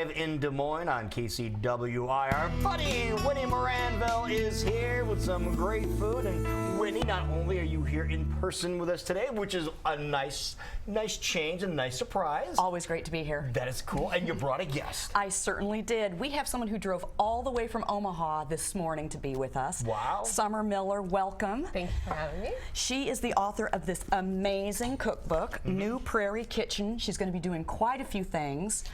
live in Des Moines on KCWI. Our buddy Wini Moranville is here with some great food. And Wini, not only are you here in person with us today, which is a nice change and nice surprise. Always great to be here. That is cool. And you brought a guest. I certainly did. We have someone who drove all the way from Omaha this morning to be with us. Wow. Summer Miller, welcome. Thank you for having me. She is the author of this amazing cookbook, New Prairie Kitchen. She's going to be doing quite a few things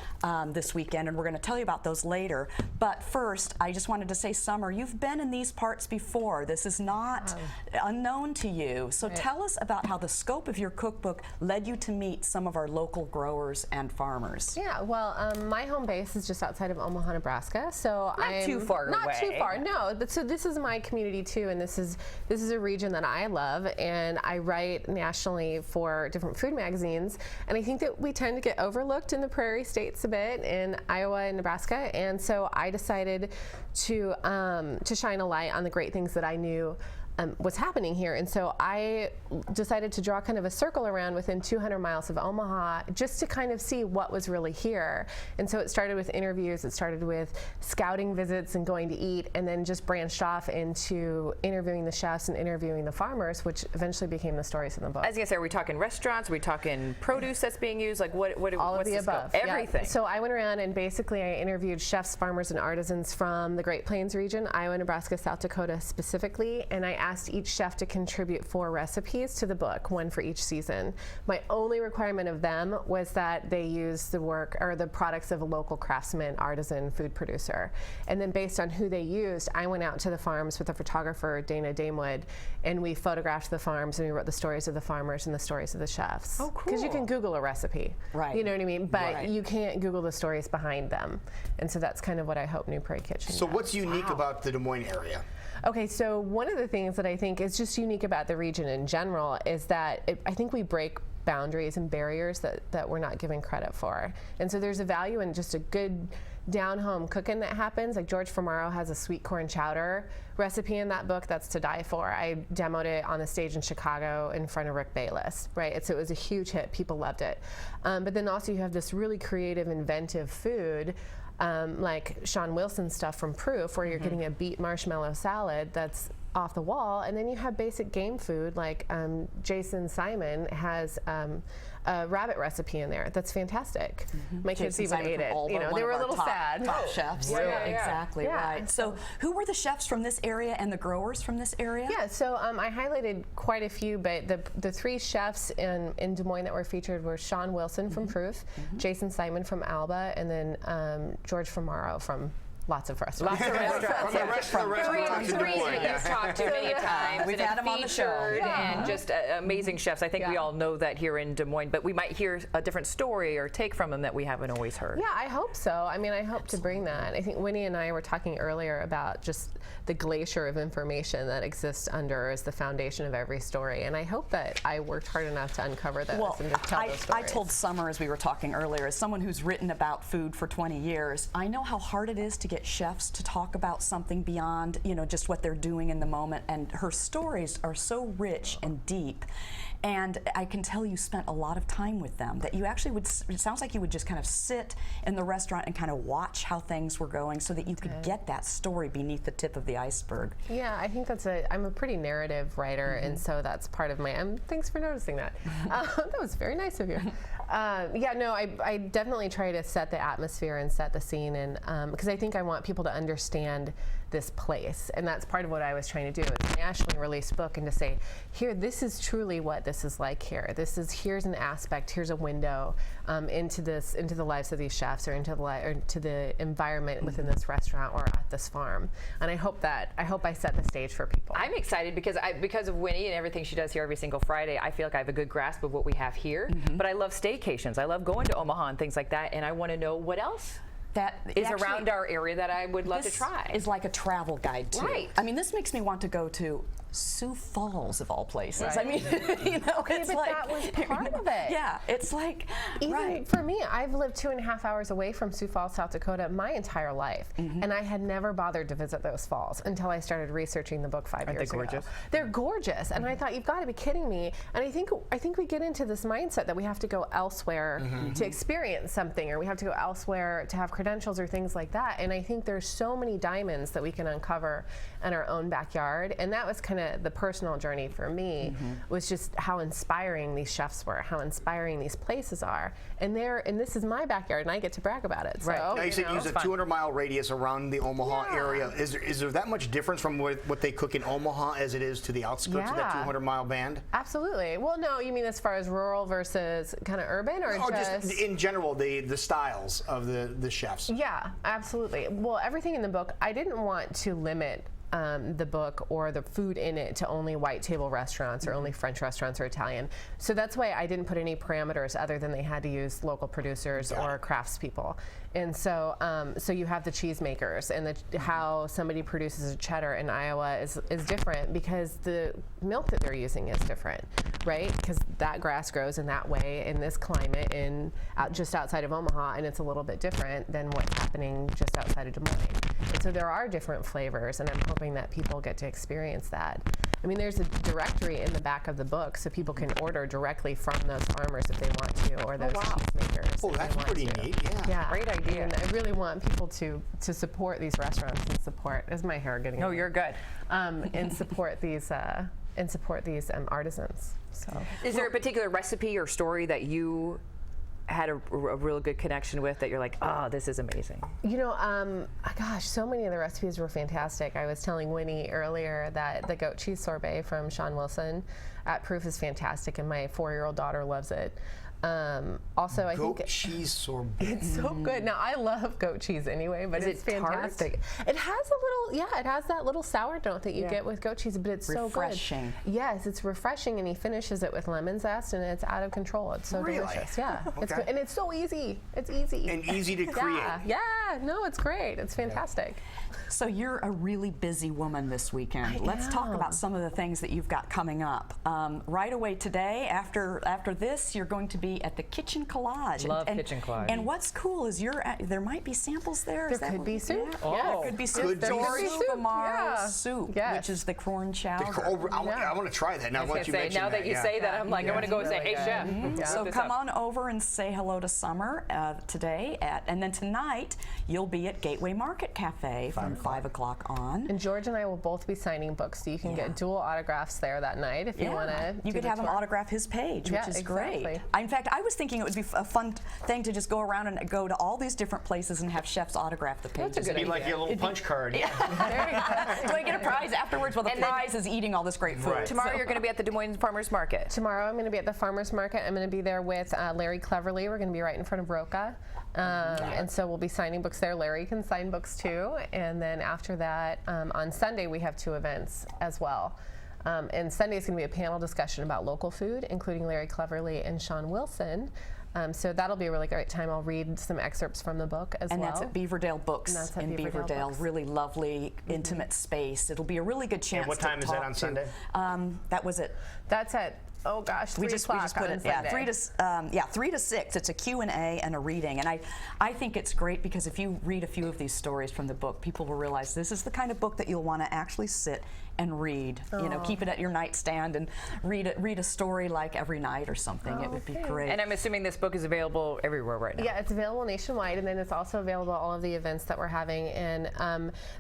this weekend, and we're going to tell you about those later. But first, I just wanted to say, Summer, you've been in these parts before. This is not unknown to you. So tell us about how the scope of your cookbook led you to meet some of our local growers and farmers. Yeah, well, my home base is just outside of Omaha, Nebraska, so Not too far away. Not too far, no. But so this is my community too, and this is a region that I love, and I write nationally for different food magazines, and I think that we tend to get overlooked in the prairie states a bit, in Iowa and Nebraska, and so I decided to shine a light on the great things that I knew what's happening here. And so I decided to draw kind of a circle around within 200 miles of Omaha just to kind of see what was really here. And so it started with interviews, it started with scouting visits and going to eat, and then just branched off into interviewing the chefs and interviewing the farmers, which eventually became the stories in the book. I was gonna say, are we talking restaurants? Are we talking produce that's being used? Like all of what's the above. Everything. Yeah. So I went around and basically I interviewed chefs, farmers, and artisans from the Great Plains region, Iowa, Nebraska, South Dakota specifically, and I asked each chef to contribute 4 recipes to the book, 1 for each season. My only requirement of them was that they use the work or the products of a local craftsman, artisan, food producer. And then based on who they used, I went out to the farms with a photographer, Dana Damewood, and we photographed the farms and we wrote the stories of the farmers and the stories of the chefs. Oh, cool. Because you can Google a recipe, right? You know what I mean? But right. you can't Google the stories behind them. And so that's kind of what I hope New Prairie Kitchen So does. what's unique about the Des Moines area? Okay, so one of the things that I think is just unique about the region in general is that I think we break boundaries and barriers that we're not given credit for. And so there's a value in just a good down-home cooking that happens. Like George Fermaro has a sweet corn chowder recipe in that book that's to die for. I demoed it on the stage in Chicago in front of Rick Bayless, right? So it was a huge hit. People loved it. But then also you have this really creative, inventive food like Sean Wilson's stuff from Proof, where you're getting a beet marshmallow salad that's off the wall, and then you have basic game food like Jason Simon has a rabbit recipe in there that's fantastic. My kids even ate it. You know, they were a little sad. Top chefs. Yeah. Exactly right. So who were the chefs from this area and the growers from this area? Yeah, so I highlighted quite a few, but the 3 chefs in Des Moines that were featured were Sean Wilson from Proof, Jason Simon from Alba, and then George Fermaro from lots of restaurants. Lots of restaurants. From the rest of the restaurants in Des Three Moines. that you've talked to many times. We've had them on the show. And just amazing chefs. I think we all know that here in Des Moines, but we might hear a different story or take from them that we haven't always heard. Yeah, I hope so. I mean, I hope to bring that. I think Wini and I were talking earlier about just the glacier of information that exists under as the foundation of every story. And I hope that I worked hard enough to uncover those and to tell those stories. I told Summer, as we were talking earlier, as someone who's written about food for 20 years, I know how hard it is to get chefs to talk about something beyond, you know, just what they're doing in the moment. And her stories are so rich and deep. And I can tell you spent a lot of time with them, that you actually would, it sounds like you would just kind of sit in the restaurant and kind of watch how things were going so that you could get that story beneath the tip of the iceberg. Yeah, I think I'm a pretty narrative writer, and so that's part of my, thanks for noticing that. That was very nice of you. Yeah, no, I definitely try to set the atmosphere and set the scene, and because I think I want people to understand this place, and that's part of what I was trying to do. It's a nationally released book, and to say, here, this is truly what this is like here. Here's an aspect, here's a window into the lives of these chefs, or into the environment within this restaurant or at this farm. And I hope I set the stage for people. I'm excited because of Wini and everything she does here every single Friday. I feel like I have a good grasp of what we have here. But I love staycations. I love going to Omaha and things like that, and I want to know what else that is around our area that I would love to try. Is like a travel guide too. Right. I mean, this makes me want to go to Sioux Falls of all places. Right. I mean, you know, Okay, it's but like that was part of it. Yeah, it's like Even for me, I've lived 2.5 hours away from Sioux Falls, South Dakota my entire life, and I had never bothered to visit those falls until I started researching the book 5 years ago. gorgeous? They're gorgeous, and I thought, you've got to be kidding me. And I think we get into this mindset that we have to go elsewhere to experience something, or we have to go elsewhere to have credentials or things like that. And I think there's so many diamonds that we can uncover in our own backyard, and that was kind of the personal journey for me, was just how inspiring these chefs were, how inspiring these places are. And this is my backyard, and I get to brag about it. So, Now you said know. use a 200-mile radius around the Omaha area. Is there that much difference from what they cook in Omaha as it is to the outskirts of that 200-mile band? Absolutely. Well, no, you mean as far as rural versus kind of urban, or Just in general, the styles of the chefs? Yeah, absolutely. Well, everything in the book, I didn't want to limit the book or the food in it to only white table restaurants or only French restaurants or Italian. So that's why I didn't put any parameters other than they had to use local producers or craftspeople. And so, so you have the cheesemakers, and how somebody produces a cheddar in Iowa is different because the milk that they're using is different, right? Because that grass grows in that way in this climate just outside of Omaha, and it's a little bit different than what's happening just outside of Des Moines. And so there are different flavors, and I'm hoping that people get to experience that. I mean, there's a directory in the back of the book, so people can order directly from those farmers if they want to, or those cheesemakers. Oh, that's pretty neat. Yeah, Great idea. And I really want people to support these restaurants and support. Is my hair getting? No, you're good. And support these artisans. So. Is there a particular recipe or story that you had a real good connection with that you're like, oh, this is amazing? You know, gosh, so many of the recipes were fantastic. I was telling Winnie earlier that the goat cheese sorbet from Sean Wilson at Proof is fantastic, and my 4-year-old daughter loves it. Also, I think goat cheese sorbet. it's so good. Now, I love goat cheese anyway, but it's fantastic. It has it has that little sour note that you get with goat cheese, but it's so good. Refreshing. Yes, it's refreshing, and he finishes it with lemon zest, and it's out of control. It's so Really? delicious. Yeah, it's Okay. good. And it's so easy. It's easy. And easy to create. Yeah, no, it's great. It's fantastic. So you're a really busy woman this weekend. Let's talk about some of the things that you've got coming up. Right away today, after this, you're going to be at the Kitchen Collage. Love Kitchen Collage. And what's cool is there might be samples there. There could be soup. Yeah, Yeah. there could be soup. Could be George soup. Gamaro's Yeah. soup, Yes. which is the corn chowder. I want to try that now. Once you mention now that you yeah. say that, I'm like, I want to go and say, hey, really chef. good. look So this come up. on over and say hello to Summer today, and then tonight you'll be at Gateway Market Cafe from 5 o'clock on. And George and I will both be signing books, so you can get dual autographs there that night if you want to. You could have him autograph his page, which Yeah, is great. exactly. In fact, I was thinking it would be a fun thing to just go around and go to all these different places and have chefs autograph the pages. That's a good Be like your little punch card. There you go. Do I get a prize afterwards? Well, the prize is eating all this great food. Right. Tomorrow you're going to be at the Des Moines Farmers Market. Tomorrow I'm going to be at the Farmers Market. I'm going to be there with Larry Cleverly. We're going to be right in front of Roca. And so we'll be signing books there. Larry can sign books too. And then after that, on Sunday, we have 2 events as well. And Sunday is going to be a panel discussion about local food, including Larry Cleverly and Sean Wilson. So that'll be a really great time. I'll read some excerpts from the book as And well. that's at Beaverdale Books And that's at in Beaverdale Beaverdale. Books. Really lovely, intimate space. It'll be a really good chance. what time to is that talk on to- Sunday? That was it. That's at, oh gosh, 3 We just o'clock put on it, yeah, Sunday. 3 to 6. It's a Q&A and a reading, and I think it's great because if you read a few of these stories from the book, people will realize this is the kind of book that you'll want to actually sit and read. You know, keep it at your nightstand and read a story like every night or something. It would be great. And I'm assuming this book is available everywhere right now. Yeah, it's available nationwide, and then it's also available at all of the events that we're having. And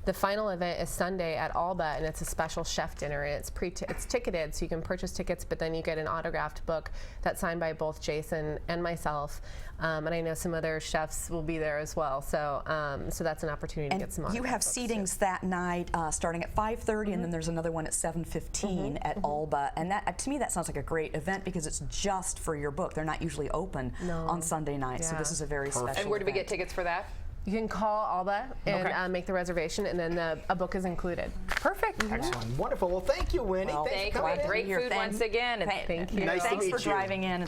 the final event is Sunday at Alba, and it's a special chef dinner, and it's ticketed, so you can purchase tickets, but then you get an autographed book that's signed by both Jason and myself. And I know some other chefs will be there as well, so so that's an opportunity to get some You have autographed books, seatings that night starting at 5:30, and then there's another one at 7:15 at Alba. And that, to me, that sounds like a great event because it's just for your book. They're not usually open on Sunday night, so Yeah. this is a very special And where do we get event. tickets for that? You can call Alba and Okay. make the reservation, and then a book is included. Perfect. Excellent. Wonderful. Well, thank you, Winnie. Well, Thanks Thank for you. coming in. Great food Thank- once again. And Thank you. Nice to Thanks meet for you. driving in.